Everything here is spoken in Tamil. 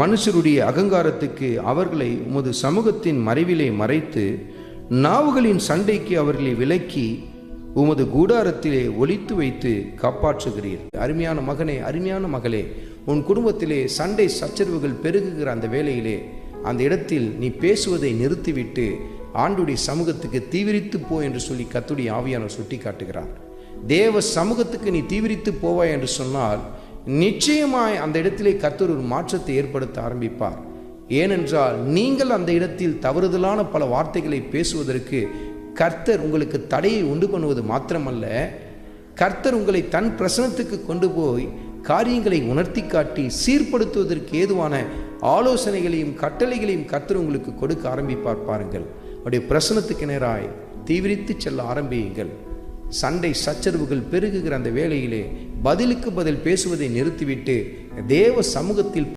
மனுஷருடைய அகங்காரத்துக்கு அவர்களை உமது சமூகத்தின் மறைவிலே மறைத்து நாவுகளின் சண்டைக்கு அவர்களை விலக்கி உமது கூடாரத்திலே ஒளித்து வைத்து காப்பாற்றுகிறீர். அருமையான மகனே, அருமையான மகளே, உன் குடும்பத்திலே சண்டை சச்சரவுகள் பெருகுகிற அந்த வேளையிலே அந்த இடத்தில் நீ பேசுவதை நிறுத்திவிட்டு ஆண்டுடைய சமூகத்துக்கு தீவிரித்து போ என்று சொல்லி கர்த்தருடைய ஆவியானவர் சுட்டி காட்டுகிறார். தேவ சமூகத்துக்கு நீ தீவிரித்து போவாய் என்று சொன்னால் நிச்சயமாய் அந்த இடத்திலே கர்த்தர் ஒரு மாற்றத்தை ஏற்படுத்த ஆரம்பிப்பார். ஏனென்றால் நீங்கள் அந்த இடத்தில் தவறுதலான பல வார்த்தைகளை பேசுவதற்கு கர்த்தர் உங்களுக்கு தடையை உண்டு பண்ணுவது மாத்திரமல்ல, கர்த்தர் உங்களை தன் பிரசனத்துக்கு கொண்டு போய் காரியங்களை உணர்த்தி காட்டி சீர்படுத்துவதற்கு ஏதுவான ஆலோசனைகளையும் கட்டளைகளையும் கர்த்தர் உங்களுக்கு கொடுக்க ஆரம்பிப்பார். பாருங்கள், அவருடைய பிரசனத்துக்கு நேராய் தீவிரித்து செல்ல ஆரம்பியுங்கள். சண்டை சச்சரவுகள் பெருகுகிற அந்த வேளையிலே பதிலுக்கு பதில் பேசுவதை நிறுத்திவிட்டு தேவ சமூகத்தில்